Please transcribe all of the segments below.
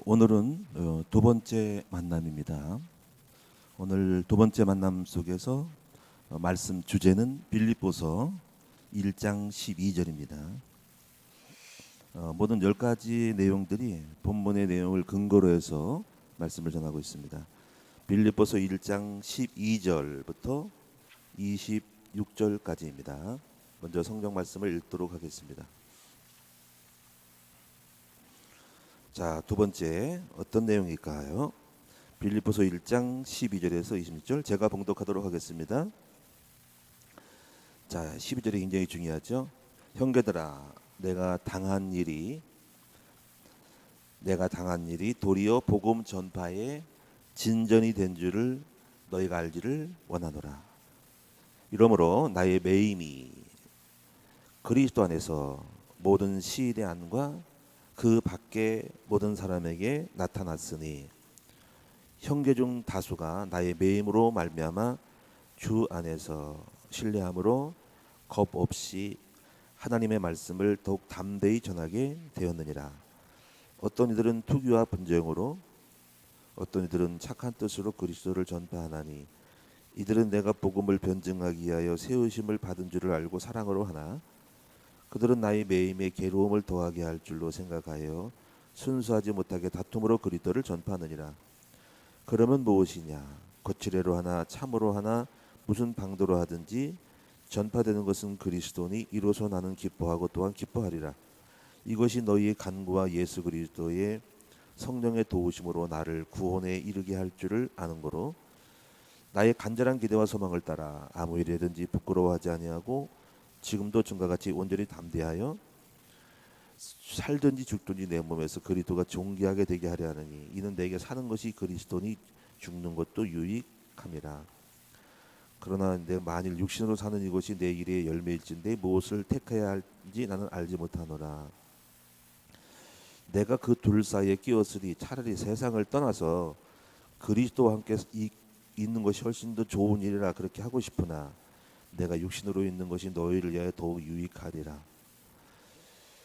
오늘은 두 번째 만남입니다. 오늘 두 번째 만남 속에서 말씀 주제는 빌립보서 1장 12절입니다. 모든 10가지 내용들이 본문의 내용을 근거로 해서 말씀을 전하고 있습니다. 빌립보서 1장 12절부터 26절까지입니다. 먼저 성경 말씀을 읽도록 하겠습니다. 자, 두 번째 어떤 내용일까요? 빌립보서 1장 12절에서 26절 제가 봉독하도록 하겠습니다. 자, 12절이 굉장히 중요하죠. 형제들아, 내가 당한 일이 도리어 복음 전파에 진전이 된 줄을 너희가 알기를 원하노라. 이러므로 나의 매임이 그리스도 안에서 모든 시인의 안과 그 밖에 모든 사람에게 나타났으니 형제 중 다수가 나의 매임으로 말미암아 주 안에서 신뢰함으로 겁 없이 하나님의 말씀을 더욱 담대히 전하게 되었느니라. 어떤 이들은 투기와 분쟁으로, 어떤 이들은 착한 뜻으로 그리스도를 전파하나니 이들은 내가 복음을 변증하기 위하여 세우심을 받은 줄을 알고 사랑으로 하나 그들은 나의 매임에 괴로움을 더하게 할 줄로 생각하여 순수하지 못하게 다툼으로 그리스도를 전파하느니라. 그러면 무엇이냐? 거칠애로 하나 참으로 하나 무슨 방도로 하든지 전파되는 것은 그리스도니 이로써 나는 기뻐하고 또한 기뻐하리라. 이것이 너희의 간구와 예수 그리스도의 성령의 도우심으로 나를 구원에 이르게 할 줄을 아는 거로 나의 간절한 기대와 소망을 따라 아무 일이든지 부끄러워하지 아니하고 지금도 전과 같이 온전히 담대하여 살든지 죽든지 내 몸에서 그리스도가 존귀하게 되게 하려 하느니 이는 내게 사는 것이 그리스도니 죽는 것도 유익함이라. 그러나 내가 만일 육신으로 사는 이것이 내 일의 열매일진데 무엇을 택해야 할지 나는 알지 못하노라. 내가 그 둘 사이에 끼었으니 차라리 세상을 떠나서 그리스도와 함께 있는 것이 훨씬 더 좋은 일이라 그렇게 하고 싶으나 내가 육신으로 있는 것이 너희를 위하여 더욱 유익하리라.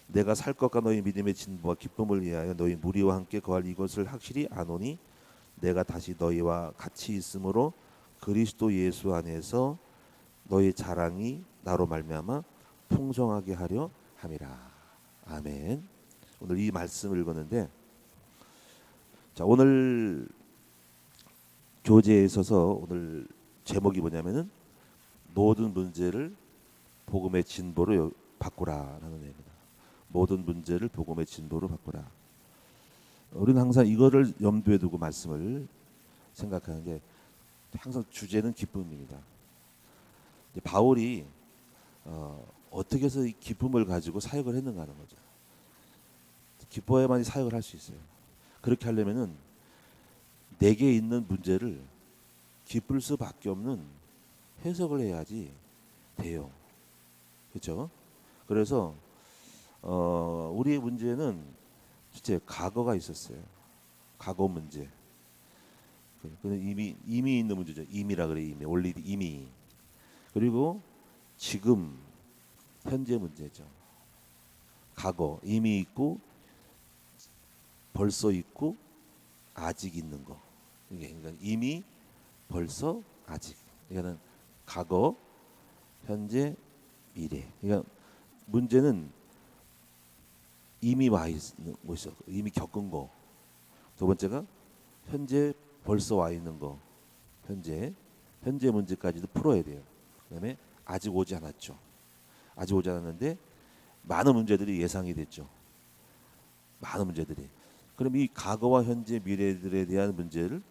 내가 살 것과 너희 믿음의 진보와 기쁨을 위하여 너희 무리와 함께 거할 이것을 확실히 아노니 내가 다시 너희와 같이 있으므로 그리스도 예수 안에서 너희 자랑이 나로 말미암아 풍성하게 하려 함이라. 아멘. 오늘 이 말씀을 읽었는데, 자, 오늘 교재에 있어서 오늘 제목이 뭐냐면은 모든 문제를 복음의 진보로 바꾸라라는 내용입니다. 모든 문제를 복음의 진보로 바꾸라. 우리는 항상 이거를 염두에 두고 말씀을 생각하는 게 항상 주제는 기쁨입니다. 바울이 어떻게 해서 이 기쁨을 가지고 사역을 했는가 하는 거죠. 기뻐야만이 사역을 할 수 있어요. 그렇게 하려면은 내게 있는 문제를 기쁠 수밖에 없는 해석을 해야지 돼요. 그렇죠? 그래서 우리의 문제는 실제 과거가 있었어요. 과거 문제. 그는 이미 있는 문제죠. 이미라 그래. 이미 올리드 이미. 그리고 지금 현재 문제죠. 과거 이미 있고 벌써 있고 아직 있는 거. 그러니까 이미 벌써 아직. 이거는 과거, 현재, 미래. 그러니까 문제는 이미 와 있는 것이 이미 겪은 거. 두 번째가 현재 벌써 와 있는 거. 현재 문제까지도 풀어야 돼요. 그다음에 아직 오지 않았죠. 아직 오지 않았는데 많은 문제들이 예상이 됐죠. 많은 문제들이. 그럼 이 과거와 현재, 미래들에 대한 문제를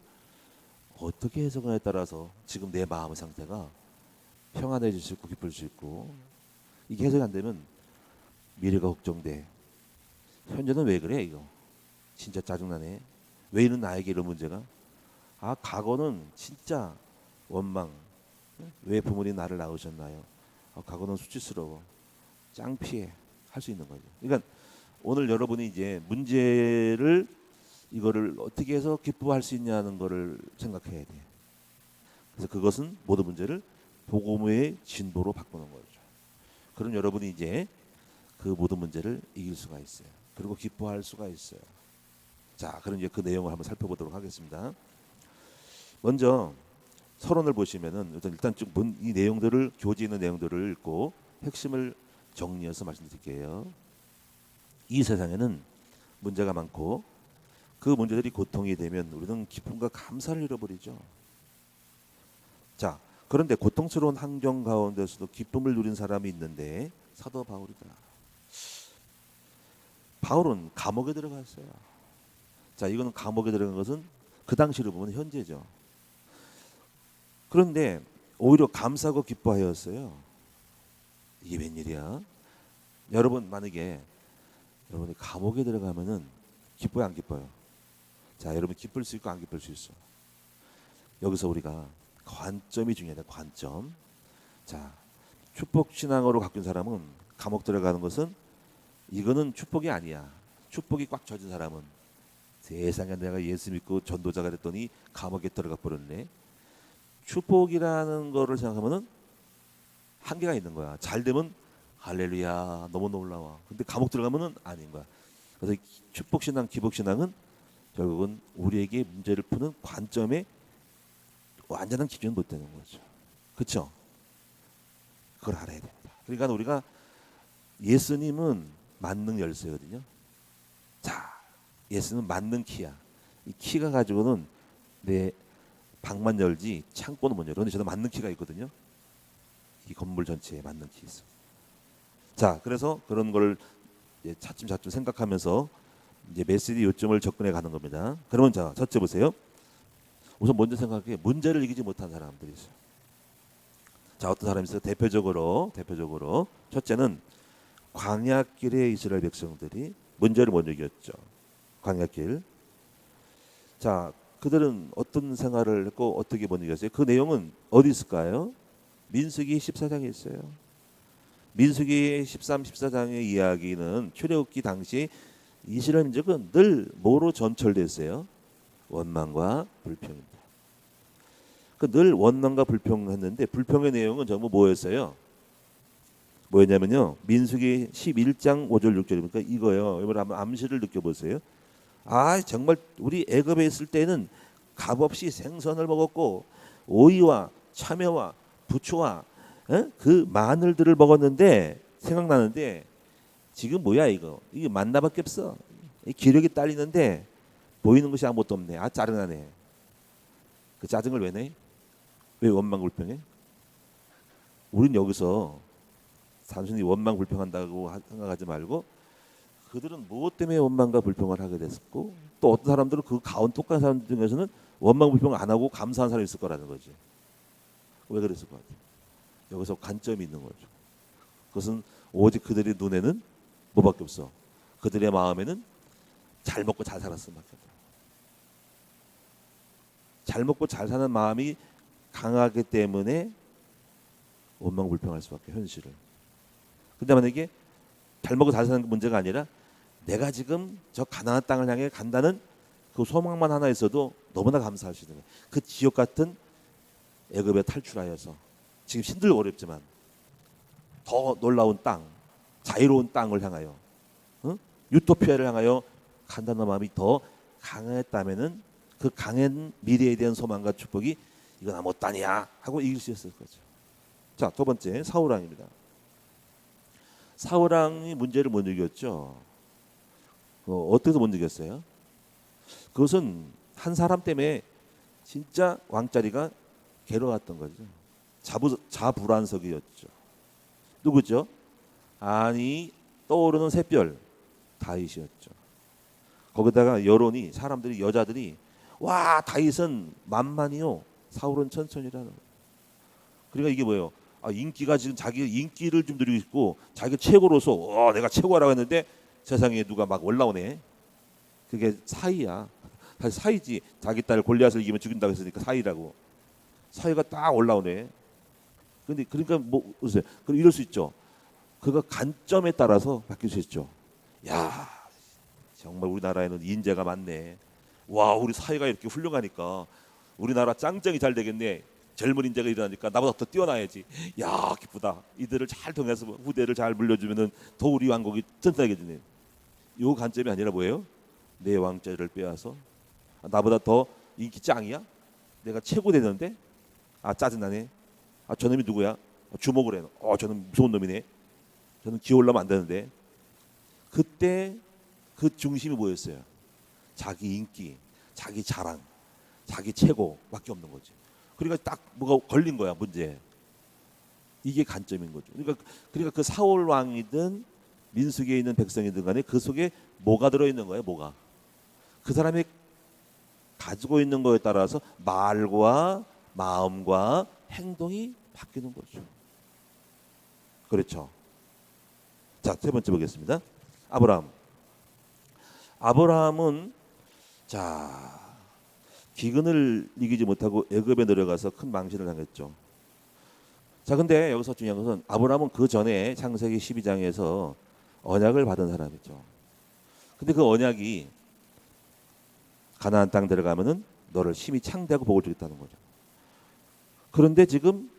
어떻게 해석하냐에 따라서 지금 내 마음의 상태가 평안해질 수 있고 기쁠 수 있고, 이게 해석이 안 되면 미래가 걱정돼. 현재는 왜 그래 이거? 진짜 짜증나네. 왜 이런 나에게 이런 문제가? 아, 과거는 진짜 원망. 왜 부모님 나를 낳으셨나요? 과거는 수치스러워. 짱피해. 할 수 있는 거죠. 그러니까 오늘 여러분이 이제 문제를 이거를 어떻게 해서 기뻐할 수 있냐는 거를 생각해야 돼요. 그래서 그것은 모든 문제를 복음의 진보로 바꾸는 거죠. 그럼 여러분이 이제 그 모든 문제를 이길 수가 있어요. 그리고 기뻐할 수가 있어요. 자, 그럼 이제 그 내용을 한번 살펴보도록 하겠습니다. 먼저 서론을 보시면은 일단 쭉 이 내용들을 교재 있는 내용들을 읽고 핵심을 정리해서 말씀드릴게요. 이 세상에는 문제가 많고 그 문제들이 고통이 되면 우리는 기쁨과 감사를 잃어버리죠. 자, 그런데 고통스러운 환경 가운데서도 기쁨을 누린 사람이 있는데 사도 바울이다. 바울은 감옥에 들어갔어요. 자, 이거는 감옥에 들어간 것은 그 당시로 보면 현재죠. 그런데 오히려 감사하고 기뻐하였어요. 이게 웬일이야? 여러분 만약에 여러분이 감옥에 들어가면은 기뻐요, 안 기뻐요? 자, 여러분 기쁠 수 있고 안 기쁠 수 있어. 여기서 우리가 관점이 중요하다. 관점. 자, 축복 신앙으로 바뀐 사람은 감옥 들어가는 것은 이거는 축복이 아니야. 축복이 꽉 젖은 사람은 세상에 내가 예수 믿고 전도자가 됐더니 감옥에 들어가 버렸네. 축복이라는 거를 생각하면은 한계가 있는 거야. 잘 되면 할렐루야 너무 놀라워. 근데 감옥 들어가면은 아닌 거야. 그래서 축복 신앙, 기복 신앙은 결국은 우리에게 문제를 푸는 관점에 완전한 기준은 못 되는 거죠. 그렇죠? 그걸 알아야 됩니다. 그러니까 우리가 예수님은 만능 열쇠거든요. 자, 예수는 만능 키야. 이 키가 가지고는 내 방만 열지 창고는 못 열어. 그런데 저도 만능 키가 있거든요. 이 건물 전체에 만능 키 있어. 자, 그래서 그런 걸 이제 차츰차츰 생각하면서 이제 메시지 요점을 접근해 가는 겁니다. 그러면 자, 첫째 보세요. 우선 먼저 생각해 문제를 이기지 못한 사람들이 있어요. 자, 어떤 사람이 있어요? 대표적으로 첫째는 광야길의 이스라엘 백성들이 문제를 먼저 이겼죠. 광야길. 자, 그들은 어떤 생활을 했고 어떻게 먼저 이겼어요? 그 내용은 어디 있을까요? 민수기 14장에 있어요. 민수기 13, 14장의 이야기는 출애굽기 당시 이스라엘 민족은 늘 뭐로 전철됐어요? 원망과 불평입니다. 늘 원망과 불평했는데 불평의 내용은 전부 뭐였어요? 뭐였냐면요. 민수기 11장 5절 6절이니까 이거예요. 여러분 한번 암시를 느껴보세요. 아, 정말 우리 애굽에 있을 때는 값없이 생선을 먹었고 오이와 참외와 부추와 그 마늘들을 먹었는데 생각나는데 지금 뭐야 이거? 이게 만나밖에 없어. 기력이 딸리는데 보이는 것이 아무것도 없네. 아, 짜증나네. 그 짜증을 왜 내? 왜 원망불평해? 우린 여기서 단순히 원망불평한다고 생각하지 말고 그들은 무엇 때문에 원망과 불평을 하게 됐었고 또 어떤 사람들은 그 가운 똑같은 사람들 중에서는 원망불평 안 하고 감사한 사람이 있을 거라는 거지. 왜 그랬을 것 같아요? 여기서 관점이 있는 거죠. 그것은 오직 그들의 눈에는 뭐밖에 없어. 그들의 마음에는 잘 먹고 잘 살았을 밖에 없다. 잘 먹고 잘 사는 마음이 강하기 때문에 원망불평할 수밖에 현실을. 근데 만약에 잘 먹고 잘 사는 게 문제가 아니라 내가 지금 저 가나안 땅을 향해 간다는 그 소망만 하나 있어도 너무나 감사할 수 있는 거예요. 그 지옥 같은 애굽에 탈출하여서 지금 힘들고 어렵지만 더 놀라운 땅, 자유로운 땅을 향하여 유토피아를 향하여 간다는 마음이 더 강했다면은 그 강한 미래에 대한 소망과 축복이 이건 아무것도 아니야 하고 이길 수 있었을 거죠. 자, 두 번째 사울왕입니다. 사울왕이 문제를 못 이겼죠. 어떻게 못 이겼어요? 그것은 한 사람 때문에 진짜 왕자리가 괴로웠던 거죠. 자불안석이었죠. 누구죠? 아니 떠오르는 샛별 다윗이었죠. 거기다가 여론이 사람들이 여자들이 와 다윗은 만만이요 사울은 천천히라는 거예요. 그러니까 이게 뭐예요? 아, 인기가 지금 자기 인기를 좀 누리고 있고 자기가 최고로서 내가 최고라고 했는데 세상에 누가 막 올라오네. 그게 사이야. 사실 사이지. 자기 딸 골리앗을 이기면 죽인다고 했으니까 사이라고. 사이가 딱 올라오네. 근데 그러니까 뭐 보세요. 그럼 이럴 수 있죠. 그가 관점에 따라서 바뀔 수 있죠. 야, 정말 우리나라에는 인재가 많네. 와, 우리 사회가 이렇게 훌륭하니까 우리나라 짱짱이 잘 되겠네. 젊은 인재가 일어나니까 나보다 더 뛰어나야지. 야, 기쁘다. 이들을 잘 통해서 후대를 잘 물려주면은 더 우리 왕국이 튼튼하게 되네. 요 관점이 아니라 뭐예요? 내 왕자를 빼앗아 나보다 더 인기 짱이야? 내가 최고 되는데 짜증나네. 저놈이 누구야? 주목을 해. 저는 무서운 놈이네. 저는 기어올라면 안 되는데. 그때 그 중심이 뭐였어요? 자기 인기, 자기 자랑, 자기 최고밖에 없는 거지. 그러니까 딱 뭐가 걸린 거야, 문제. 이게 관점인 거죠. 그러니까 그 사울 왕이든 민수기에 있는 백성이든 간에 그 속에 뭐가 들어 있는 거예요? 뭐가? 그 사람이 가지고 있는 거에 따라서 말과 마음과 행동이 바뀌는 거죠. 그렇죠. 자, 세 번째 보겠습니다. 아브라함은 자, 기근을 이기지 못하고 애굽에 내려가서 큰 망신을 당했죠. 자, 근데 여기서 중요한 것은 아브라함은 그 전에 창세기 12장에서 언약을 받은 사람이죠. 근데 그 언약이 가나안 땅 들어가면은 너를 심히 창대하고 복을 주겠다는 거죠. 그런데 지금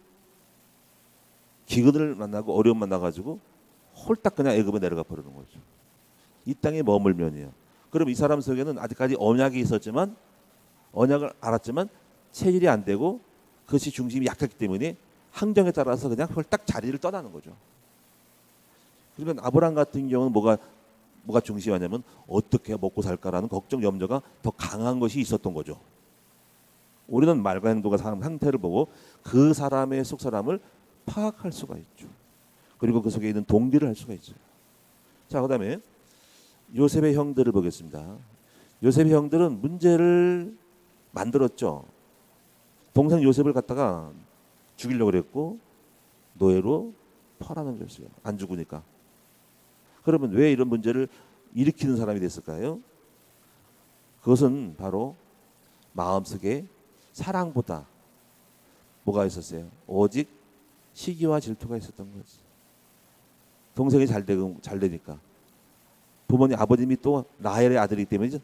기근을 만나고 어려움 만나가지고 홀딱 그냥 애굽에 내려가 버리는 거죠. 이 땅에 머물면이요. 그럼 이 사람 속에는 아직까지 언약이 있었지만 언약을 알았지만 체질이 안 되고 그것이 중심이 약했기 때문에 환경에 따라서 그냥 홀딱 자리를 떠나는 거죠. 그러면 아브라함 같은 경우는 뭐가 중심이냐면 어떻게 먹고 살까라는 걱정 염려가 더 강한 것이 있었던 거죠. 우리는 말과 행동과 상태를 보고 그 사람의 속 사람을 파악할 수가 있죠. 그리고 그 속에 있는 동기를 할 수가 있어요. 자, 그다음에 요셉의 형들을 보겠습니다. 요셉의 형들은 문제를 만들었죠. 동생 요셉을 갖다가 죽이려고 그랬고 노예로 팔아는 거였어요. 안 죽으니까. 그러면 왜 이런 문제를 일으키는 사람이 됐을까요? 그것은 바로 마음속에 사랑보다 뭐가 있었어요? 오직 시기와 질투가 있었던 거지. 동생이 잘 되니까. 부모님 아버님이 또 라헬의 아들이기 때문에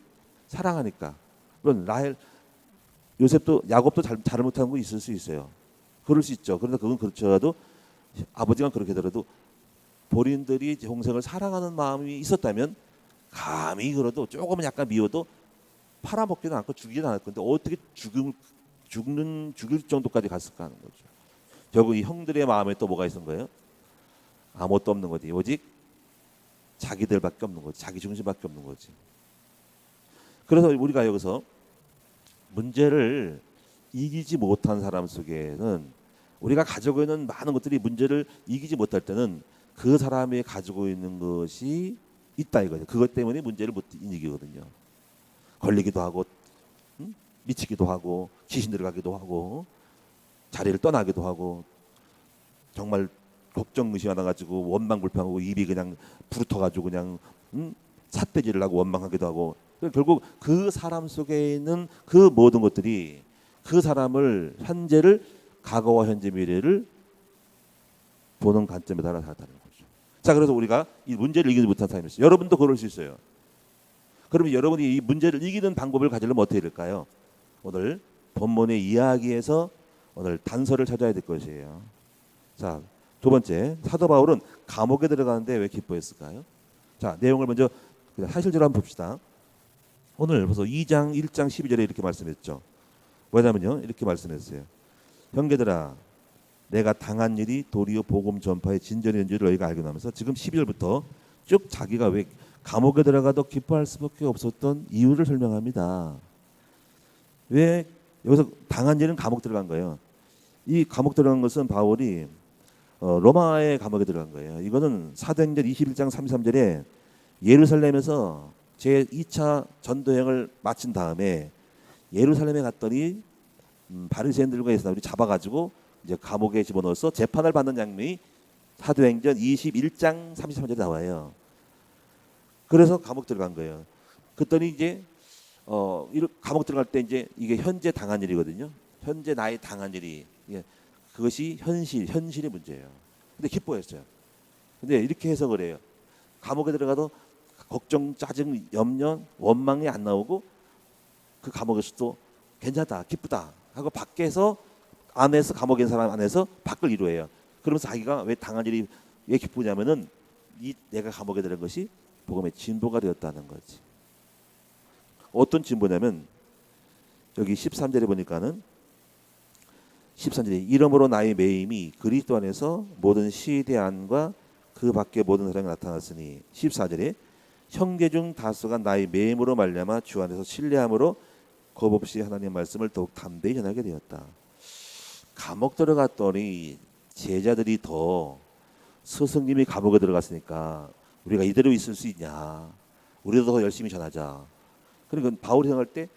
사랑하니까. 물론 요셉도 야곱도 잘 못하는 거 있을 수 있어요. 그럴 수 있죠. 그런데 그건 그렇더라도 아버지가 그렇게 하더라도 본인들이 동생을 사랑하는 마음이 있었다면 감히 그래도 조금은 약간 미워도 팔아먹지는 않고 죽이지는 않을 건데 어떻게 죽일 정도까지 갔을까 하는 거죠. 결국 이 형들의 마음에 또 뭐가 있는 거예요? 아무것도 없는 거지. 오직 자기들밖에 없는 거지. 자기 중심밖에 없는 거지. 그래서 우리가 여기서 문제를 이기지 못한 사람 속에는 우리가 가지고 있는 많은 것들이 문제를 이기지 못할 때는 그 사람이 가지고 있는 것이 있다 이거죠. 그것 때문에 문제를 못 이기거든요. 걸리기도 하고 미치기도 하고 귀신 들어가기도 하고 자리를 떠나기도 하고 정말 걱정 의심하다 가지고 원망불평하고 입이 그냥 부르터가지고 그냥 삿대질을 하고 원망하기도 하고 결국 그 사람 속에 있는 그 모든 것들이 그 사람을 현재를 과거와 현재 미래를 보는 관점에 따라 다르다는 거죠. 자, 그래서 우리가 이 문제를 이기지 못한 사람이 있어요. 여러분도 그럴 수 있어요. 그러면 여러분이 이 문제를 이기는 방법을 가지려면 어떻게 될까요? 오늘 본문의 이야기에서 오늘 단서를 찾아야 될 것이에요. 자, 두 번째, 사도 바울은 감옥에 들어가는데 왜 기뻐했을까요? 자, 내용을 먼저 사실대로 한번 봅시다. 오늘 벌써 2장 1장 12절에 이렇게 말씀했죠. 왜냐면요, 이렇게 말씀했어요. 형제들아, 내가 당한 일이 도리어 복음 전파의 진전인 줄 너희가 알게 나면서 지금 12절부터 쭉 자기가 왜 감옥에 들어가도 기뻐할 수밖에 없었던 이유를 설명합니다. 왜 여기서 당한 일은 감옥 들어간 거예요. 이 감옥 들어간 것은 바울이 로마의 감옥에 들어간 거예요. 이거는 사도행전 21장 33절에 예루살렘에서 제2차 전도행을 마친 다음에 예루살렘에 갔더니 바리새인들과 사람들이 잡아가지고 이제 감옥에 집어넣어서 재판을 받는 장면이 사도행전 21장 33절에 나와요. 그래서 감옥 들어간 거예요. 그랬더니 이제 감옥 들어갈 때 이제 이게 현재 당한 일이거든요. 현재 나의 당한 일이 그것이 현실의 문제예요. 근데 기뻐했어요. 근데 이렇게 해석을 해요. 감옥에 들어가도 걱정, 짜증, 염려, 원망이 안 나오고 그 감옥에서도 괜찮다, 기쁘다 하고 밖에서 안에서 감옥에 있는 사람 안에서 밖을 이루어요. 그러면서 자기가 왜 당한 일이 왜 기쁘냐면은 내가 감옥에 들어간 것이 복음의 진보가 되었다는 거지. 어떤 진보냐면 여기 13절에 보니까는 13절에 이러므로 나의 매임이 그리스도 안에서 모든 시대안과 그 밖에 모든 사람이 나타났으니 14절에 형제 중 다수가 나의 매임으로 말미암아 주 안에서 신뢰함으로 겁없이 하나님의 말씀을 더욱 담대히 전하게 되었다. 감옥 들어갔더니 제자들이 더 스승님이 감옥에 들어갔으니까 우리가 이대로 있을 수 있냐, 우리도 더 열심히 전하자. 그러니까 바울이 생각할 때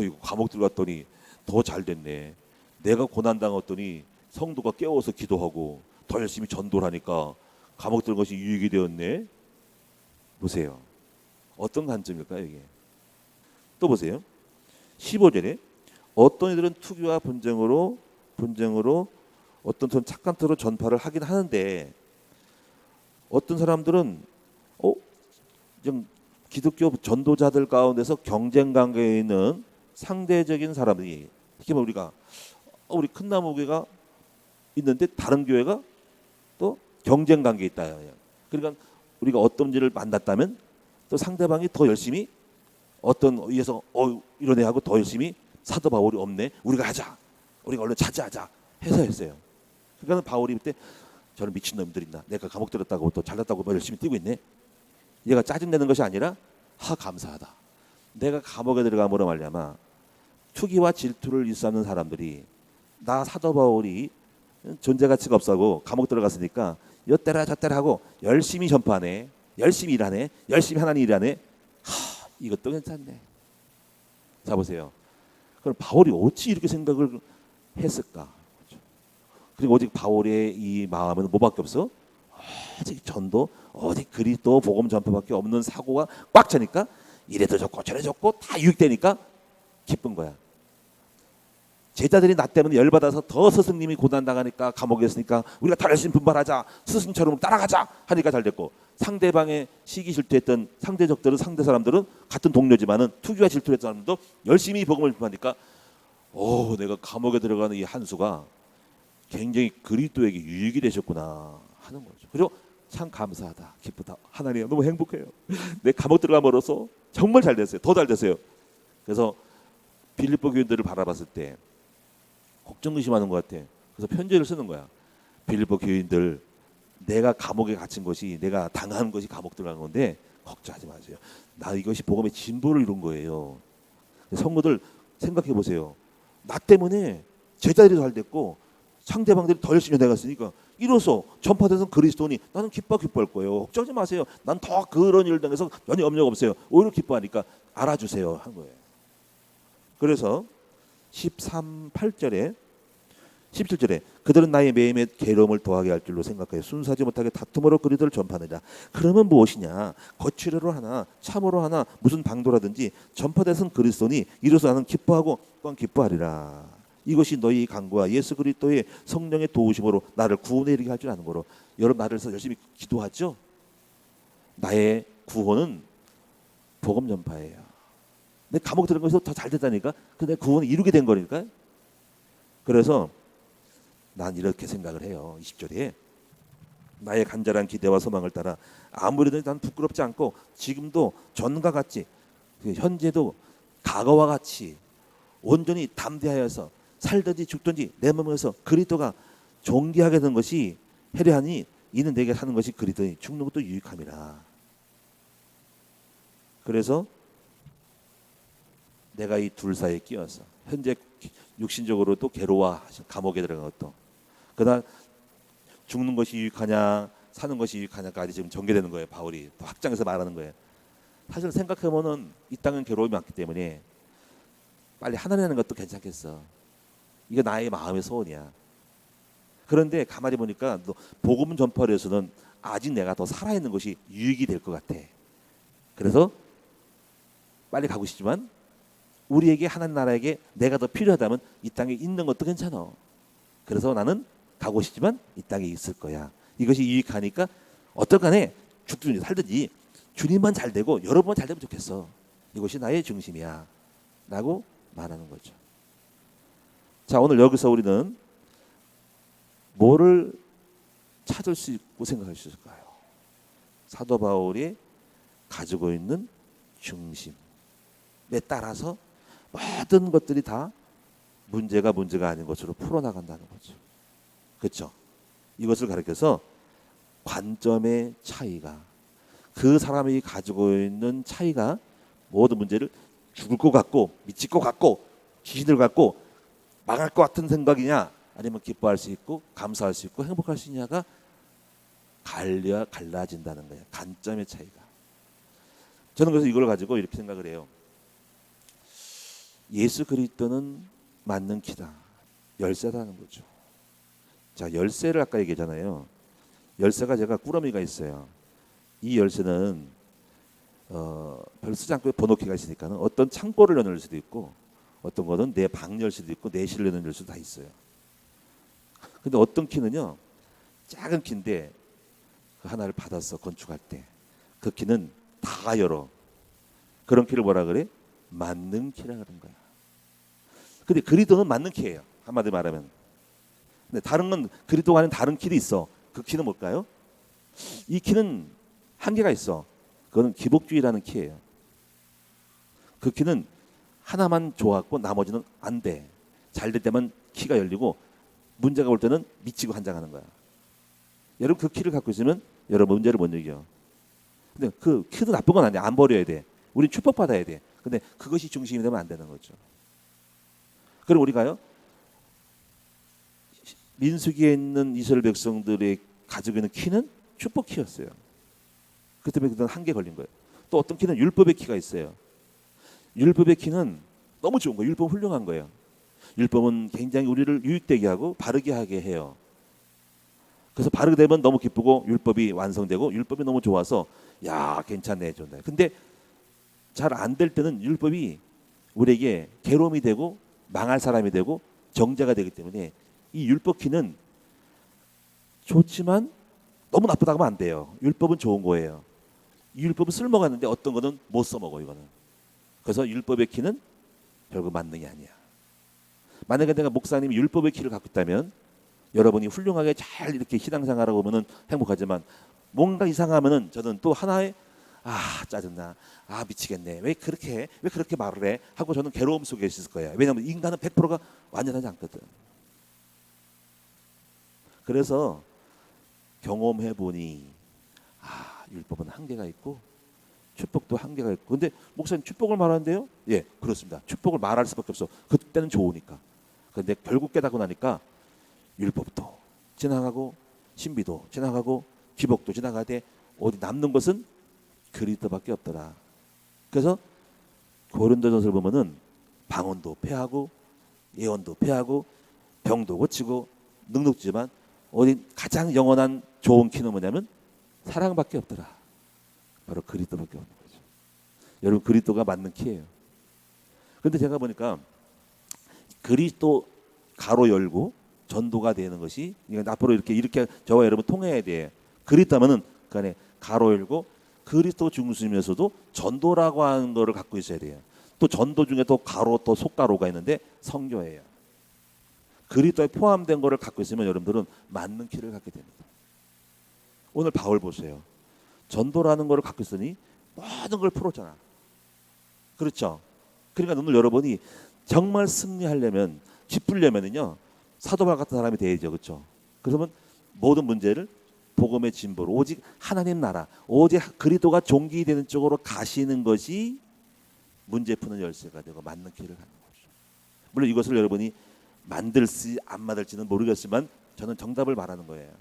이거 감옥 들어갔더니 더 잘 됐네, 내가 고난당했더니 성도가 깨워서 기도하고 더 열심히 전도를 하니까 감옥 들어간 것이 유익이 되었네. 보세요, 어떤 관점일까요 이게? 또 보세요, 15절에 어떤 이들은 투기와 분쟁으로 어떤 전 착한 뜻으로 전파를 하긴 하는데 어떤 사람들은 좀 기독교 전도자들 가운데서 경쟁 관계에 있는 상대적인 사람들이, 특히 우리가 우리 큰 나무 교회가 있는데 다른 교회가 또 경쟁 관계에 있다. 그러니까 우리가 어떤 일을 만났다면 또 상대방이 더 열심히 어떤 의에서 이런 애하고 더 열심히 사도 바울이 없네, 우리가 하자, 우리가 얼른 차지하자 해서 했어요. 그러니까 바울이 그때 저는 미친놈들 있나, 내가 감옥 들었다고 또 잘났다고 열심히 뛰고 있네, 얘가 짜증내는 것이 아니라 감사하다, 내가 감옥에 들어감으로 말미암아 투기와 질투를 일삼는 사람들이 나 사도 바울이 존재 가치가 없어하고 감옥 들어갔으니까 여때라 저때라 하고 열심히 전파하네, 열심히 일하네, 열심히 하나님 일하네, 이것도 괜찮네. 자 보세요, 그럼 바울이 어찌 이렇게 생각을 했을까? 그리고 오직 바울의 이 마음은 뭐밖에 없어? 오직 전도, 오직 그리스도 복음 전파밖에 없는 사고가 꽉 차니까 이래도 좋고 저래도 좋고 다 유익되니까 기쁜 거야. 제자들이 나 때문에 열받아서 더 스승님이 고난당하니까 감옥에 있으니까 우리가 더 열심히 분발하자, 스승처럼 따라가자 하니까 잘 됐고, 상대방의 시기 질투했던 상대적들은, 상대 사람들은 같은 동료지만은 투기와 질투했던 사람도 열심히 복음을 전하니까 내가 감옥에 들어가는 이 한수가 굉장히 그리스도에게 유익이 되셨구나 하는 거죠. 그리고 참 감사하다, 기쁘다, 하나님 너무 행복해요, 내 감옥 들어감으로써 정말 잘 됐어요, 더 잘 됐어요. 그래서 빌립보 교인들을 바라봤을 때 걱정 의심하는 것 같아. 그래서 편지를 쓰는 거야. 빌립보 교인들, 내가 감옥에 갇힌 것이, 내가 당한 것이 감옥 들어간 건데 걱정하지 마세요. 나 이것이 복음의 진보를 이룬 거예요. 성도들 생각해 보세요. 나 때문에 제자들이 잘 됐고 상대방들이 더 열심히 내갔으니까 이로써 전파돼서 그리스도니 나는 기뻐할 거예요. 걱정하지 마세요. 난 더 그런 일 당해서 전혀 염려가 없어요. 오히려 기뻐하니까 알아주세요 한 거예요. 그래서 8절에 17절에 그들은 나의 매임에 괴로움을 더하게 할 줄로 생각하여 순수하지 못하게 다툼으로 그리스도를 전파하느냐. 그러면 무엇이냐? 거칠어로 하나 참으로 하나 무슨 방도라든지 전파돼선 그리스도니 이로써 나는 기뻐하고 또한 기뻐하리라. 이것이 너희 간구와 예수 그리스도의 성령의 도우심으로 나를 구원에 이르게 할 줄 아는 거로. 여러분 나를 위해서 열심히 기도하죠? 나의 구원은 복음 전파예요. 내 감옥 들은 것에서 더 잘 됐다니까. 내 구원을 이루게 된 거니까. 그래서 난 이렇게 생각을 해요. 20절에 나의 간절한 기대와 소망을 따라 아무래도 난 부끄럽지 않고 지금도 전과 같이 현재도 과거와 같이 온전히 담대하여서 살든지 죽든지 내 몸에서 그리스도가 존귀하게 된 것이 헤레하니 이는 내게 사는 것이 그리스도니 죽는 것도 유익함이라. 그래서 내가 이 둘 사이에 끼어서 현재 육신적으로 또 괴로워 감옥에 들어간 것도, 그러나 죽는 것이 유익하냐 사는 것이 유익하냐까지 지금 전개되는 거예요. 바울이 또 확장해서 말하는 거예요. 사실 생각해보면 이 땅은 괴로움이 많기 때문에 빨리 하늘에 하는 것도 괜찮겠어. 이거 나의 마음의 소원이야. 그런데 가만히 보니까 복음 전파를 위해서는 아직 내가 더 살아있는 것이 유익이 될 것 같아. 그래서 빨리 가고 싶지만 우리에게 하나님 나라에게 내가 더 필요하다면 이 땅에 있는 것도 괜찮아. 그래서 나는 가고 싶지만 이 땅에 있을 거야. 이것이 유익하니까 어떨 간에 죽든지 살든지 주님만 잘 되고 여러분만 잘 되면 좋겠어. 이것이 나의 중심이야 라고 말하는 거죠. 자, 오늘 여기서 우리는 뭐를 찾을 수 있고 생각할 수 있을까요? 사도 바울이 가지고 있는 중심. 따라서 모든 것들이 다 문제가 아닌 것으로 풀어나간다는 거죠. 그렇죠? 이것을 가리켜서 관점의 차이가, 그 사람이 가지고 있는 차이가 모든 문제를 죽을 것 같고 미칠 것 같고 귀신들 같고 망할 것 같은 생각이냐, 아니면 기뻐할 수 있고 감사할 수 있고 행복할 수 있냐가 갈라진다는 거예요. 관점의 차이가. 저는 그래서 이걸 가지고 이렇게 생각을 해요. 예수 그리스도는 맞는 키다, 열쇠다는 거죠. 자, 열쇠를 아까 얘기했잖아요. 열쇠가 제가 꾸러미가 있어요. 이 열쇠는 별로 쓰지 않고 번호키가 있으니까 어떤 창고를 여는 수도 있고, 어떤 거는 내 방 열 수도 있고, 내 실을 여는 수도 다 있어요. 근데 어떤 키는요, 작은 키인데 그 하나를 받아서 건축할 때 그 키는 다 열어. 그런 키를 뭐라 그래? 맞는 키라 그런 거야. 근데 그리스도는 맞는 키예요, 한마디로 말하면. 근데 다른 건, 그리스도와는 다른 키도 있어. 그 키는 뭘까요? 이 키는 한계가 있어. 그거는 기복주의라는 키예요. 그 키는 하나만 좋았고 나머지는 안 돼. 잘 될 때만 키가 열리고 문제가 올 때는 미치고 환장하는 거야. 여러분 그 키를 갖고 있으면 여러분 문제를 못 이겨. 근데 그 키도 나쁜 건 아니야. 안 버려야 돼. 우린 축복받아야 돼. 근데 그것이 중심이 되면 안 되는 거죠. 그럼 우리가요, 민수기에 있는 이스라엘 백성들이 가지고 있는 키는 축복 키였어요. 그 때문에 그들은 한계 걸린 거예요. 또 어떤 키는 율법의 키가 있어요. 율법의 키는 너무 좋은 거예요. 율법은 훌륭한 거예요. 율법은 굉장히 우리를 유익되게 하고 바르게 하게 해요. 그래서 바르게 되면 너무 기쁘고 율법이 완성되고 율법이 너무 좋아서 야 괜찮네 좋네. 근데 잘 안 될 때는 율법이 우리에게 괴로움이 되고 망할 사람이 되고 정죄가 되기 때문에 이 율법 키는 좋지만 너무 나쁘다고 하면 안 돼요. 율법은 좋은 거예요. 이 율법은 쓸모가 있는데 어떤 거는 못 써먹어 이거는. 그래서 율법의 키는 결국 만능이 아니야. 만약에 내가 목사님이 율법의 키를 갖고 있다면 여러분이 훌륭하게 잘 이렇게 신앙생활하고 보면은 행복하지만 뭔가 이상하면은 저는 또 하나의 짜증나, 미치겠네, 왜 그렇게 말을 해 하고 저는 괴로움 속에 있을 거예요. 왜냐하면 인간은 100%가 완전하지 않거든. 그래서 경험해 보니 율법은 한계가 있고 축복도 한계가 있고. 근데 목사님 축복을 말하는데요? 예, 그렇습니다. 축복을 말할 수밖에 없어. 그때는 좋으니까. 그런데 결국 깨닫고 나니까 율법도 지나가고 신비도 지나가고 기복도 지나가되 어디 남는 것은 그리스도밖에 없더라. 그래서 고린도전서를 보면은 방언도 폐하고 예언도 폐하고 병도 고치고 능력지만 어디 가장 영원한 좋은 키는 뭐냐면 사랑밖에 없더라. 바로 그리스도밖에 없는 거죠. 여러분 그리스도가 맞는 키예요. 그런데 제가 보니까 그리스도 가로 열고 전도가 되는 것이, 그러니까 앞으로 이렇게 저와 여러분 통해야 돼요. 그리스도면은 그 안에 가로 열고 그리스도 중심에서도 전도라고 하는 거를 갖고 있어야 돼요. 또 전도 중에 또 가로 또 속가로가 있는데 선교예요. 그리스도에 포함된 거를 갖고 있으면 여러분들은 맞는 키를 갖게 됩니다. 오늘 바울 보세요. 전도라는 거를 갖고 있으니 모든 걸 풀었잖아. 그렇죠? 그러니까 오늘 여러분이 정말 승리하려면, 기쁘려면은요, 사도 바울 같은 사람이 돼야죠. 그렇죠? 그러면 모든 문제를 복음의 진보로 오직 하나님 나라, 오직 그리스도가 존귀되는 쪽으로 가시는 것이 문제 푸는 열쇠가 되고 맞는 길을 가는 거죠. 물론 이것을 여러분이 만들지 안 만들지는 모르겠지만 저는 정답을 말하는 거예요.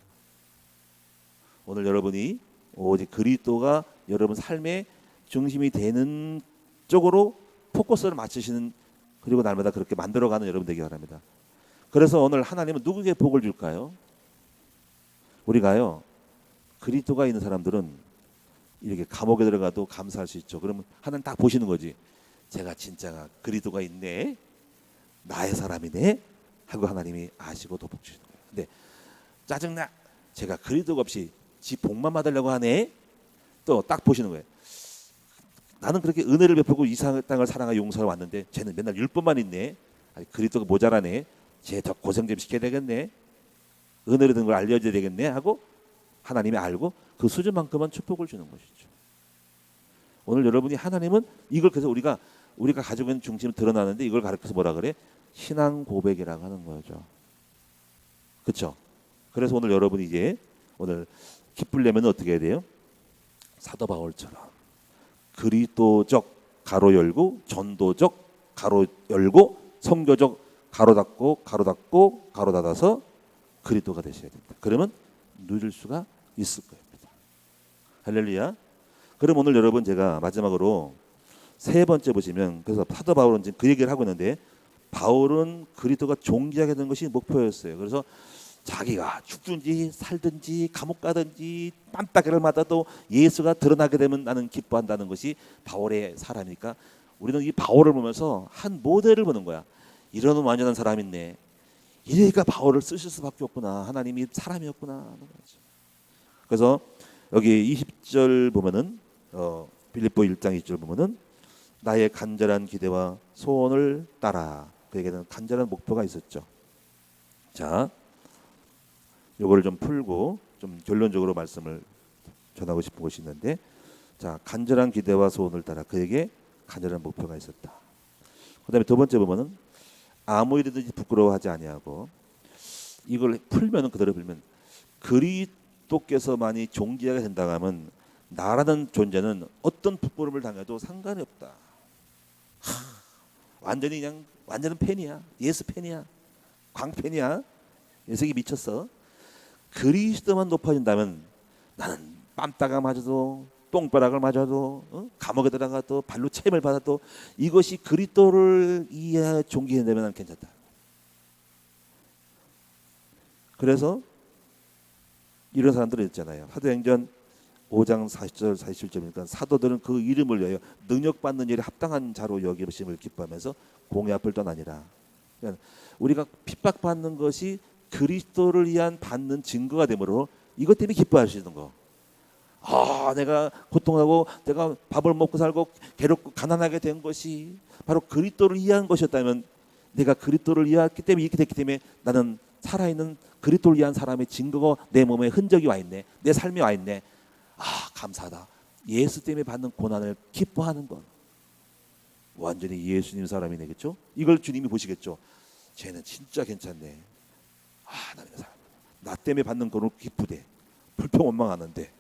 오늘 여러분이 오직 그리스도가 여러분 삶의 중심이 되는 쪽으로 포커스를 맞추시는, 그리고 날마다 그렇게 만들어가는 여러분 되기 바랍니다. 그래서 오늘 하나님은 누구에게 복을 줄까요? 우리가요, 그리스도가 있는 사람들은 이렇게 감옥에 들어가도 감사할 수 있죠. 그러면 하나님 딱 보시는 거지. 제가 진짜가 그리스도가 있네, 나의 사람이네 하고 하나님이 아시고 더 복 주시는 거예요. 근데 짜증나, 제가 그리스도가 없이 지 복만 받으려고 하네, 또 딱 보시는 거예요. 나는 그렇게 은혜를 베풀고 이 땅을 사랑하여 용서를 왔는데 쟤는 맨날 율법만 있네. 아니, 그리스도가 모자라네. 쟤 더 고생 좀 시켜야 되겠네. 은혜를 든 걸 알려줘야 되겠네 하고 하나님이 알고 그 수준만큼만 축복을 주는 것이죠. 오늘 여러분이 하나님은 이걸, 그래서 우리가 우리가 가지고 있는 중심이 드러나는데 이걸 가르쳐서 뭐라 그래? 신앙 고백이라고 하는 거죠. 그렇죠? 그래서 오늘 여러분이 이제 오늘 기쁘려면 어떻게 해야 돼요? 사도 바울처럼 그리스도적 가로 열고 전도적 가로 열고 성교적 가로 닫고 가로 닫고 가로 닫아서 그리스도가 되셔야 됩니다. 그러면 누릴 수가 있을 겁니다. 할렐루야. 그럼 오늘 여러분 제가 마지막으로 세 번째 보시면 그래서 사도 바울은 지금 그 얘기를 하고 있는데 바울은 그리스도가 존귀하게 된 것이 목표였어요. 그래서 자기가 죽든지 살든지 감옥 가든지 뺨따기를 맞아도 예수가 드러나게 되면 나는 기뻐한다는 것이 바울의 사람이니까 우리는 이 바울을 보면서 한 모델을 보는 거야. 이런 완전한 사람이 있네. 이러니까 바울을 쓰실 수밖에 없구나. 하나님이 사람이었구나 하는 거죠. 그래서 여기 20절 보면은 빌립보 1장 2절 보면은 나의 간절한 기대와 소원을 따라 그에게는 간절한 목표가 있었죠. 자, 요거를 좀 풀고 좀 결론적으로 말씀을 전하고 싶은 것이 있는데, 자, 간절한 기대와 소원을 따라 그에게 간절한 목표가 있었다. 그다음에 두 번째 보면은 아무 일이든지 부끄러워하지 아니하고, 이걸 풀면은 그대로 풀면 그리스도께서만이 존귀하게 된다고 하면 나라는 존재는 어떤 부끄러움을 당해도 상관이 없다. 완전히 그냥 완전한 팬이야. 예수 팬이야. 광팬이야. 예수에 미쳤어. 그리스도만 높아진다면 나는 뺨따가 맞아도 똥벼락을 맞아도 감옥에 들어가도 발로 채임을 받아도 이것이 그리스도를 이해해 존귀해내면 난 괜찮다. 그래서 이런 사람들이 있잖아요. 사도행전 5장 40절 47절이니까 사도들은 그 이름을 위하여 능력받는 일에 합당한 자로 여기심을 기뻐하면서 공의 앞을 떠나니라. 그러니까 우리가 핍박받는 것이 그리스도를 위한 받는 증거가 되므로 이것 때문에 기뻐하시는 거. 내가 고통하고 내가 밥을 먹고 살고 괴롭고 가난하게 된 것이 바로 그리스도를 위한 것이었다면, 내가 그리스도를 위했기 때문에 이렇게 됐기 때문에 나는 살아있는 그리스도를 위한 사람의 증거가 내 몸에 흔적이 와 있네. 내 삶에 와 있네. 감사하다. 예수 때문에 받는 고난을 기뻐하는 것. 완전히 예수님 사람이네. 그렇죠? 이걸 주님이 보시겠죠. 쟤는 진짜 괜찮네. 하나님의 사람. 나 때문에 받는 거로 기쁘대. 불평 원망하는데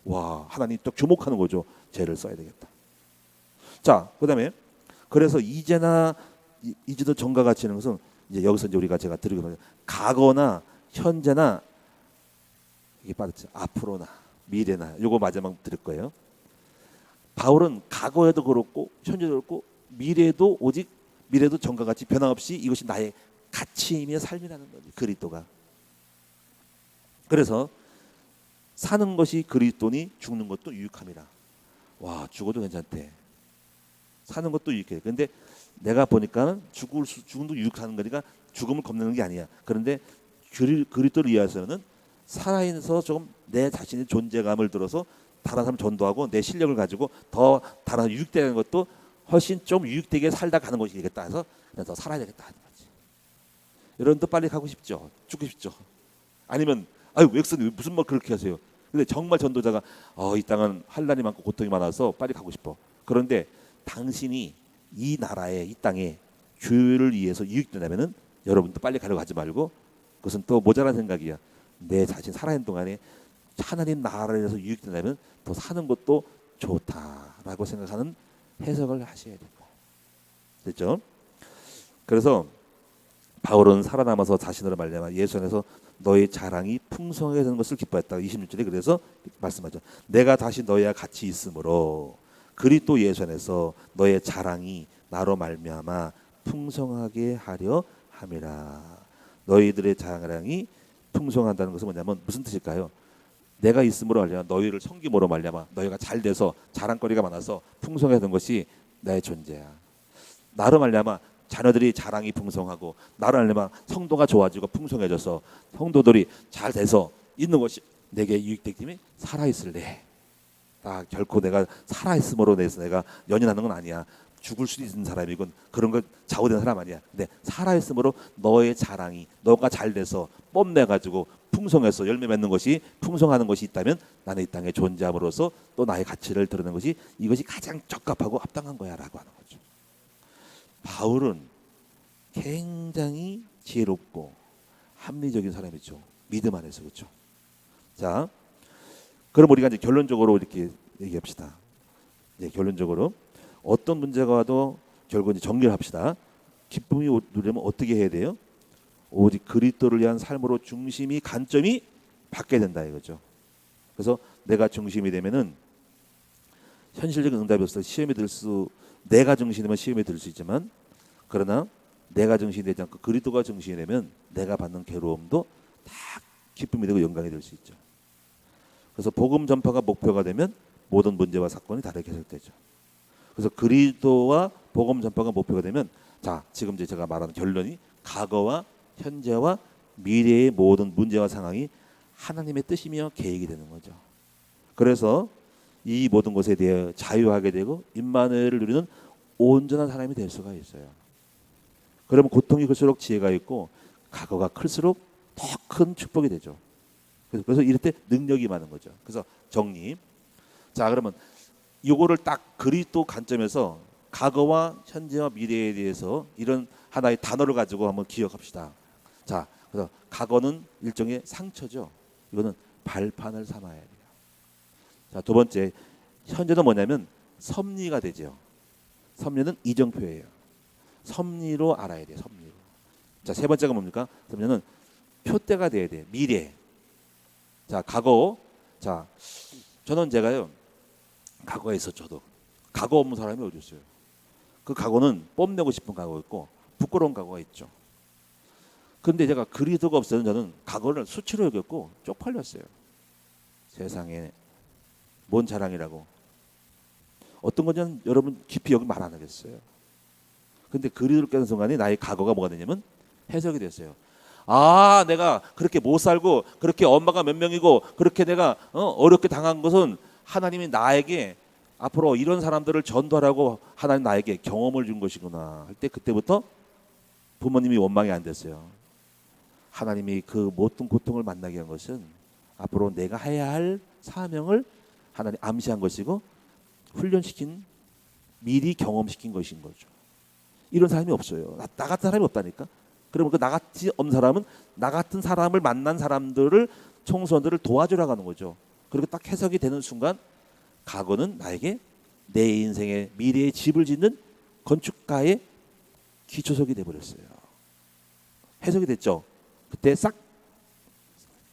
와, 하나님 또 주목하는 거죠. 쟤를 써야 되겠다. 자, 그다음에 그래서 이제도 정과 같이 하는 것은 이제 여기서 이제 우리가 제가 들으면 과거나 현재나 이게 빠졌죠. 앞으로나 미래나 요거 마지막 들을 거예요. 바울은 과거에도 그렇고 현재도 그렇고 미래도 오직 미래도 전과 같이 변함없이 이것이 나의 가치이며 삶이라는 거지. 그리스도가. 그래서 사는 것이 그리스도니 죽는 것도 유익함이라. 와, 죽어도 괜찮대. 사는 것도 유익해. 그런데 내가 보니까 죽음도 유익하는 거니까 죽음을 겁내는 게 아니야. 그런데 그리스도를 위해서는 살아있어서 좀 내 자신의 존재감을 들어서 다른 사람 전도하고 내 실력을 가지고 더 다른 유익되는 것도 훨씬 좀 유익되게 살다 가는 것이 되겠다 해서 그냥 더 살아야 되겠다 하는 거지. 여러분도 빨리 가고 싶죠? 죽고 싶죠? 아니면 왜 목사님 무슨 말 그렇게 하세요? 근데 정말 전도자가 이 땅은 환난이 많고 고통이 많아서 빨리 가고 싶어. 그런데 당신이 이 나라에 이 땅에 교회를 위해서 유익된다면은 여러분도 빨리 가려고 하지 말고, 그것은 또 모자란 생각이야. 내 자신 살아있는 동안에 하나님 나라를 위해서 유익된다면 더 사는 것도 좋다라고 생각하는 해석을 하셔야 될 거예요. 됐죠? 그래서 바울은 살아남아서 자신으로 말미암아 예수 안에서 너의 자랑이 풍성하게 되는 것을 기뻐했다. 26절에 그래서 말씀하죠. 내가 다시 너희와 같이 있으므로 그리스도 예수 안에서 너의 자랑이 나로 말미암아 풍성하게 하려 함이라. 너희들의 자랑이 풍성한다는 것은 뭐냐면 무슨 뜻일까요? 내가 있음으로 말미암아 너희를 섬김으로 말미암아 너희가 잘 돼서 자랑거리가 많아서 풍성해진 것이 나의 존재야. 나로 말미암아 자녀들이 자랑이 풍성하고 나로 말미암아 성도가 좋아지고 풍성해져서 성도들이 잘 돼서 있는 것이 내게 유익되기 때문에 살아있을래. 결코 내가 살아있음으로 내서 내가 연연하는 건 아니야. 죽을 수도 있는 사람이군. 그런 거 좌우되는 사람 아니야. 근데 살아있음으로 너의 자랑이 너가 잘 돼서 뽐내가지고 풍성해서 열매 맺는 것이 풍성하는 것이 있다면 나는 이 땅에 존재함으로써 또 나의 가치를 드러내는 것이 이것이 가장 적합하고 합당한 거야라고 하는 거죠. 바울은 굉장히 지혜롭고 합리적인 사람이죠. 믿음 안에서. 그렇죠. 자, 그럼 우리가 이제 결론적으로 이렇게 얘기합시다. 네, 결론적으로 어떤 문제가 와도 결국 이제 정리를 합시다. 기쁨이 누리려면 어떻게 해야 돼요? 오직 그리스도를 위한 삶으로 중심이 관점이 바뀌어야 된다 이거죠. 그래서 내가 중심이 되면은 현실적인 응답이 없어 시험에 내가 중심이 되면 시험에 들 수 있지만, 그러나 내가 중심이 되지 않고 그리스도가 중심이 되면 내가 받는 괴로움도 다 기쁨이 되고 영광이 될 수 있죠. 그래서 복음 전파가 목표가 되면 모든 문제와 사건이 다르게 해석되죠. 그래서 그리스도와 복음 전파가 목표가 되면, 자, 지금 이제 제가 말하는 결론이 과거와 현재와 미래의 모든 문제와 상황이 하나님의 뜻이며 계획이 되는 거죠. 그래서 이 모든 것에 대해 자유하게 되고 임마누엘을 누리는 온전한 사람이 될 수가 있어요. 그러면 고통이 클수록 지혜가 있고 과거가 클수록 더 큰 축복이 되죠. 그래서 이럴 때 능력이 많은 거죠. 그래서 정리. 자, 그러면 이거를 딱 그리스도 관점에서 과거와 현재와 미래에 대해서 이런 하나의 단어를 가지고 한번 기억합시다. 자, 그래서 과거는 일종의 상처죠. 이거는 발판을 삼아야 돼요. 자, 두 번째, 현재는 뭐냐면 섭리가 되죠. 섭리는 이정표예요. 섭리로 알아야 돼요. 섭리로. 자, 세 번째가 뭡니까? 섭리는 표대가 돼야 돼요. 미래. 자, 과거. 자, 저는 제가요, 과거에 있었죠. 과거 없는 사람이 어디 있어요? 그 과거는 뽐내고 싶은 과거 있고 부끄러운 과거가 있죠. 근데 제가 그리스도가 없어서 저는 과거를 수치로 여겼고 쪽팔렸어요. 세상에 뭔 자랑이라고. 어떤 건지는 여러분 깊이 여기 말 안 하겠어요. 근데 그리스도를 깨는 순간에 나의 과거가 뭐가 되냐면 해석이 됐어요. 아, 내가 그렇게 못 살고 그렇게 엄마가 몇 명이고 그렇게 내가 어렵게 당한 것은 하나님이 나에게 앞으로 이런 사람들을 전도하라고 하나님 나에게 경험을 준 것이구나 할 때, 그때부터 부모님이 원망이 안 됐어요. 하나님이 그 모든 고통을 만나게 한 것은 앞으로 내가 해야 할 사명을 하나님 암시한 것이고 훈련시킨, 미리 경험시킨 것인 거죠. 이런 사람이 없어요. 나 같은 사람이 없다니까. 그러면 그 나 같이 없는 사람은 나 같은 사람을 만난 사람들을, 청소년들을 도와주라고 하는 거죠. 그리고 딱 해석이 되는 순간 과거는 나에게 내 인생의 미래의 집을 짓는 건축가의 기초석이 돼버렸어요. 해석이 됐죠. 그때 싹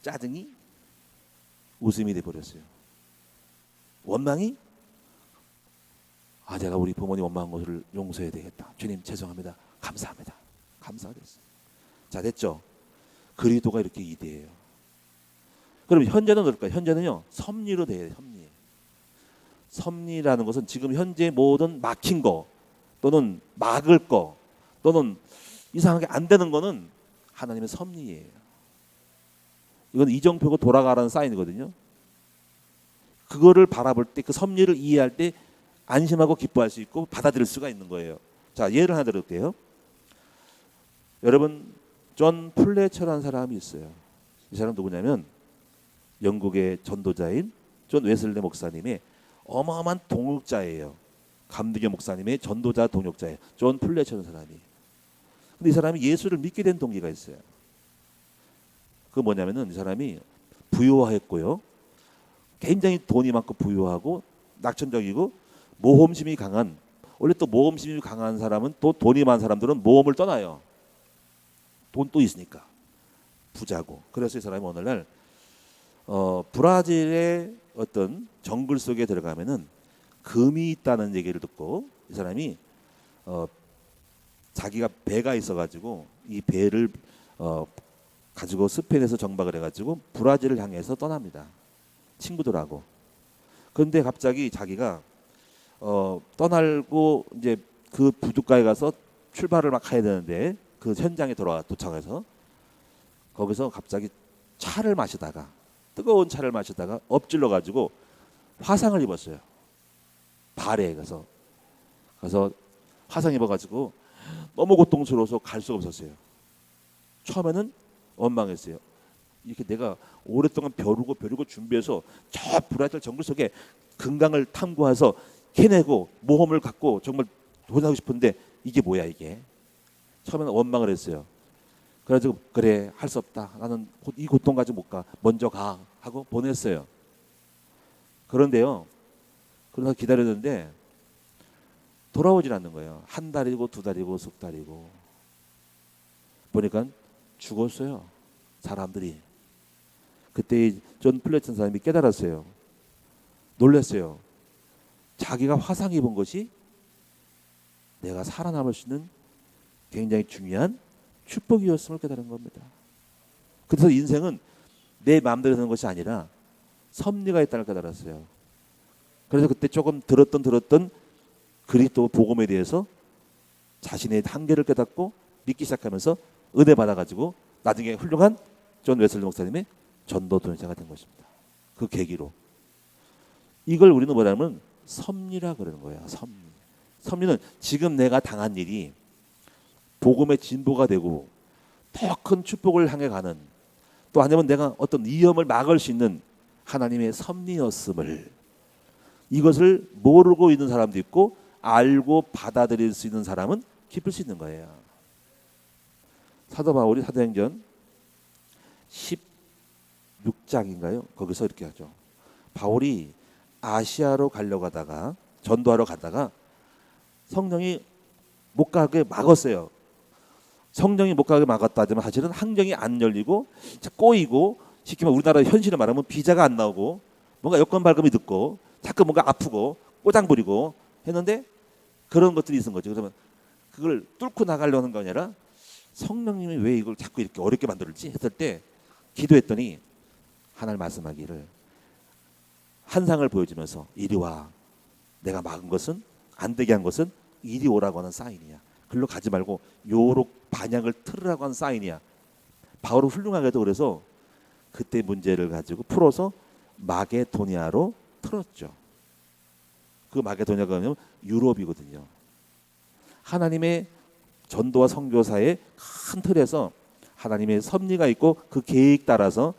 짜증이 웃음이 돼버렸어요. 원망이, 아, 제가 우리 부모님 원망한 것을 용서해야 되겠다. 주님 죄송합니다. 감사합니다. 감사가 됐어요. 자, 됐죠. 그리스도가 이렇게 이대해요. 그럼 현재는 어떨까요? 현재는요, 섭리로 돼야 돼요. 섭리. 섭리라는 것은 지금 현재 모든 막힌 거 또는 막을 거 또는 이상하게 안 되는 거는 하나님의 섭리예요. 이건 이정표고 돌아가라는 사인이거든요. 그거를 바라볼 때, 그 섭리를 이해할 때 안심하고 기뻐할 수 있고 받아들일 수가 있는 거예요. 자, 예를 하나 들을게요. 여러분, 존 플래처라는 사람이 있어요. 이 사람 누구냐면 영국의 전도자인 존 웨슬리 목사님의 어마어마한 동역자예요. 감리교 목사님의 전도자 동역자예요. 존 플래처라는 사람이. 근데 이 사람이 예수를 믿게 된 동기가 있어요. 그 뭐냐면은 이 사람이 부유했고요. 굉장히 돈이 많고 부유하고 낙천적이고 모험심이 강한, 원래 또 모험심이 강한 사람은, 또 돈이 많은 사람들은 모험을 떠나요. 돈 또 있으니까. 부자고. 그래서 이 사람이 오늘날 브라질의 어떤 정글 속에 들어가면은 금이 있다는 얘기를 듣고 이 사람이 자기가 배가 있어가지고 이 배를 가지고 스페인에서 정박을 해가지고 브라질을 향해서 떠납니다. 친구들하고. 그런데 갑자기 자기가 떠나고 이제 그 부둣가에 가서 출발을 막 해야 되는데 그 현장에 도착해서 거기서 갑자기 차를 마시다가, 뜨거운 차를 마시다가 엎질러 가지고 화상을 입었어요. 발에 가서 화상 입어가지고 너무 고통스러워서 갈 수가 없었어요. 처음에는 원망했어요. 이렇게 내가 오랫동안 벼르고 준비해서 저 브라질 정글 속에 금강을 탐구해서 캐내고 모험을 갖고 정말 도전하고 싶은데 이게 뭐야 이게. 처음에는 원망을 했어요. 그래가지고 그래 할 수 없다. 나는 이 고통 가지고 못 가. 먼저 가 하고 보냈어요. 그런데요. 그러다 기다렸는데 돌아오질 않는 거예요. 한 달이고 두 달이고 석 달이고 보니까 죽었어요. 사람들이. 그때 존 플래튼 사람이 깨달았어요. 놀랐어요. 자기가 화상 입은 것이 내가 살아남을 수 있는 굉장히 중요한 축복이었음을 깨달은 겁니다. 그래서 인생은 내 마음대로 되는 것이 아니라 섭리가 있다는 걸 깨달았어요. 그래서 그때 조금 들었던 그리스도 복음에 대해서 자신의 한계를 깨닫고 믿기 시작하면서 은혜 받아가지고 나중에 훌륭한 존 웨슬리 목사님의 전도 동역자가 된 것입니다. 그 계기로. 이걸 우리는 뭐냐면 섭리라 그러는 거예요. 섭리. 섭리는 지금 내가 당한 일이 복음의 진보가 되고 더 큰 축복을 향해 가는, 또 아니면 내가 어떤 위험을 막을 수 있는 하나님의 섭리였음을, 이것을 모르고 있는 사람도 있고 알고 받아들일 수 있는 사람은 기쁠 수 있는 거예요. 사도 바울이 사도행전 16장인가요? 거기서 이렇게 하죠. 바울이 아시아로 가려고 하다가 전도하러 가다가 성령이 못 가게 막았어요. 성령이 못 가게 막았다 하지만 사실은 항정이 안 열리고 꼬이고, 쉽게 말하면 우리나라 현실을 말하면 비자가 안 나오고 뭔가 여권 발급이 늦고 자꾸 뭔가 아프고 꼬장 부리고 했는데 그런 것들이 있는 거죠. 그러면 그걸 뚫고 나가려는 거 아니라 성령님이 왜 이걸 자꾸 이렇게 어렵게 만들지 했을 때 기도했더니 하나님 말씀하기를, 한상을 보여주면서 이리 와. 내가 막은 것은, 안 되게 한 것은 이리 오라고 하는 사인이야. 글로 가지 말고 요로 반향을 틀으라고 하는 사인이야. 바울은 훌륭하게도 그래서 그때 문제를 가지고 풀어서 마게도니아로 틀었죠. 그 마게도니아가 뭐냐면 유럽이거든요. 하나님의 전도와 선교사의 큰 틀에서 하나님의 섭리가 있고 그 계획 따라서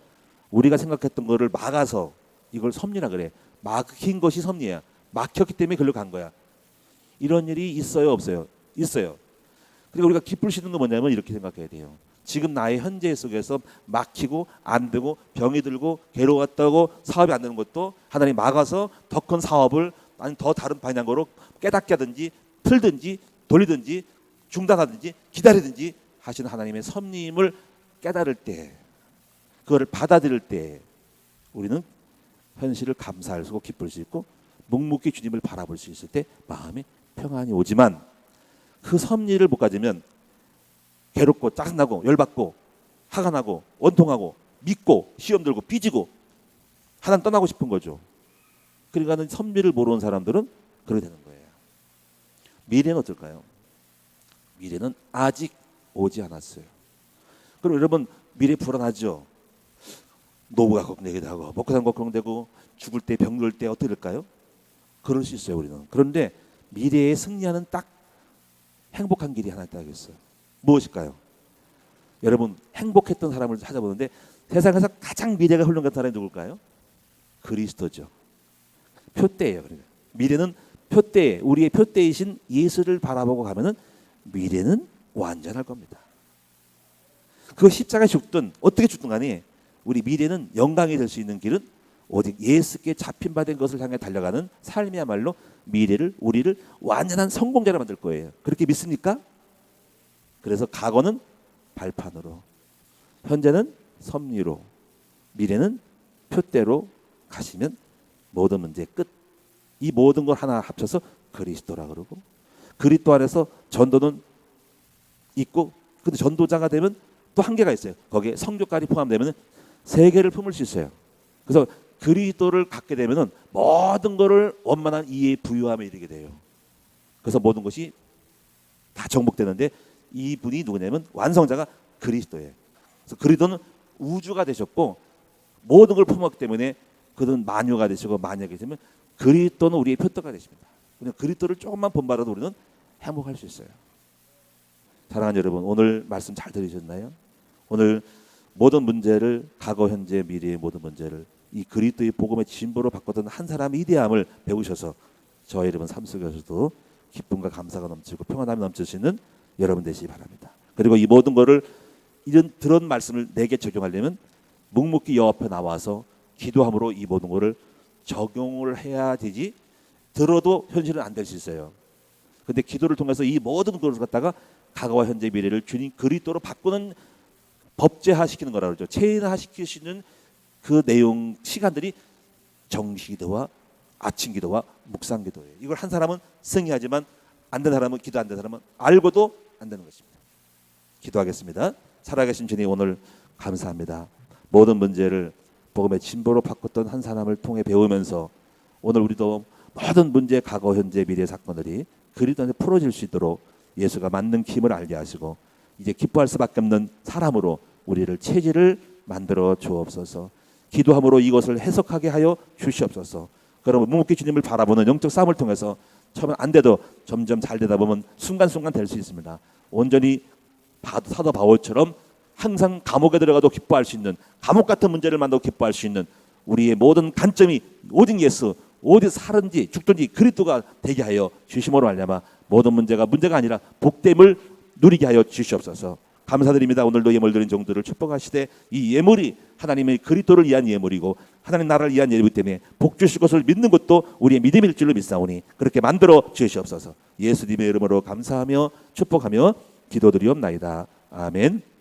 우리가 생각했던 거를 막아서, 이걸 섭리라 그래. 막힌 것이 섭리야. 막혔기 때문에 글로 간 거야. 이런 일이 있어요, 없어요? 있어요. 그러니까 우리가 기쁠 수 있는 건 뭐냐면 이렇게 생각해야 돼요. 지금 나의 현재 속에서 막히고 안 되고 병이 들고 괴로웠다고 사업이 안 되는 것도 하나님 막아서 더 큰 사업을, 아니 더 다른 방향으로 깨닫게 하든지 틀든지 돌리든지 중단하든지 기다리든지 하시는 하나님의 섭리임을 깨달을 때, 그거를 받아들일 때 우리는 현실을 감사할 수 있고 기쁠 수 있고 묵묵히 주님을 바라볼 수 있을 때 마음에 평안이 오지만, 그 섭리를 못 가지면 괴롭고 짜증나고 열받고 화가 나고 원통하고 믿고 시험 들고 삐지고 하나님 떠나고 싶은 거죠. 그러니까는 섭리를 모르는 사람들은 그렇게 되는 거예요. 미래는 어떨까요? 미래는 아직 오지 않았어요. 그럼 여러분 미래 불안하죠? 노후가 걱정되기도 하고 먹고 사는 거 걱정되고 죽을 때 병들 때 어떻게 될까요? 그럴 수 있어요 우리는. 그런데 미래에 승리하는 딱 행복한 길이 하나 있다고 했어요. 무엇일까요? 여러분 행복했던 사람을 찾아보는데 세상에서 가장 미래가 훌륭한 사람이 누굴까요? 그리스도죠. 표대예요. 그러니까 미래는 표대, 우리의 표대이신 예수를 바라보고 가면은 미래는 완전할 겁니다. 그 십자가에 죽든 어떻게 죽든 간에 우리 미래는 영광이 될 수 있는 길은 오직 예수께 잡힌 바 된 것을 향해 달려가는 삶이야말로 미래를, 우리를 완전한 성공자로 만들 거예요. 그렇게 믿습니까? 그래서 과거는 발판으로, 현재는 섭리로, 미래는 표대로 가시면 모든 문제의 끝. 이 모든 걸 하나 합쳐서 그리스도라 그러고, 그리스도 안에서 전도는 있고, 근데 전도자가 되면 또 한계가 있어요. 거기에 성교까지 포함되면 세계를 품을 수 있어요. 그래서 그리스도를 갖게 되면은 모든 것을 원만한 이해 부유함에 이르게 돼요. 그래서 모든 것이 다 정복되는데, 이분이 누구냐면 완성자가 그리스도예요. 그래서 그리스도는 우주가 되셨고 모든 걸 품었기 때문에 그는 만유가 되시고 만유가 되면 그리스도는 우리의 표대가 되십니다. 그냥 그리스도를 조금만 본받아도 우리는 행복할 수 있어요. 사랑하는 여러분, 오늘 말씀 잘 들으셨나요? 오늘 모든 문제를, 과거, 현재, 미래의 모든 문제를 이 그리스도의 복음의 진보로 바꿨던 한 사람의 위대함을 배우셔서 저의 여러분 삶 속에서도 기쁨과 감사가 넘치고 평안함이 넘치시는 여러분 되시기 바랍니다. 그리고 이 모든 거를 이런 들은 말씀을 내게 적용하려면 묵묵히 여호와 앞에 나와서 기도함으로 이 모든 거를 적용을 해야 되지, 들어도 현실은 안 될 수 있어요. 근데 기도를 통해서 이 모든 것을 갖다가 과거와 현재 미래를 주님 그리스도로 바꾸는, 법제화시키는 거라 그러죠. 체인화시킬 수 있는 그 내용 시간들이 정시기도와 아침기도와 묵상기도예요. 이걸 한 사람은 승리하지만 안 되는 사람은, 기도 안 되는 사람은 알고도 안 되는 것입니다. 기도하겠습니다. 살아계신 주님, 오늘 감사합니다. 모든 문제를 복음의 진보로 바꿨던 한 사람을 통해 배우면서 오늘 우리도 모든 문제, 과거, 현재, 미래 사건들이 그리스도 안에 풀어질 수 있도록 예수가 만든 힘을 알게 하시고 이제 기뻐할 수밖에 없는 사람으로 우리를 체질을 만들어 주옵소서. 기도함으로 이것을 해석하게 하여 주시옵소서. 그러면 묵묵히 주님을 바라보는 영적 싸움을 통해서 처음엔 안 돼도 점점 잘 되다 보면 순간순간 될 수 있습니다. 온전히 사도 바울처럼 항상 감옥에 들어가도 기뻐할 수 있는, 감옥 같은 문제를 만나도 기뻐할 수 있는 우리의 모든 관점이 오직 예수, 어디 살든지 죽든지 그리스도가 되게 하여 주심으로 말미암아 모든 문제가 아니라 복됨을 누리게 하여 주시옵소서. 감사드립니다. 오늘도 예물 드린 종들을 축복하시되 이 예물이 하나님의 그리스도를 위한 예물이고 하나님 나라를 위한 예물이기 때문에 복 주실 것을 믿는 것도 우리의 믿음일 줄로 믿사오니 그렇게 만들어 주시옵소서. 예수님의 이름으로 감사하며 축복하며 기도드리옵나이다. 아멘.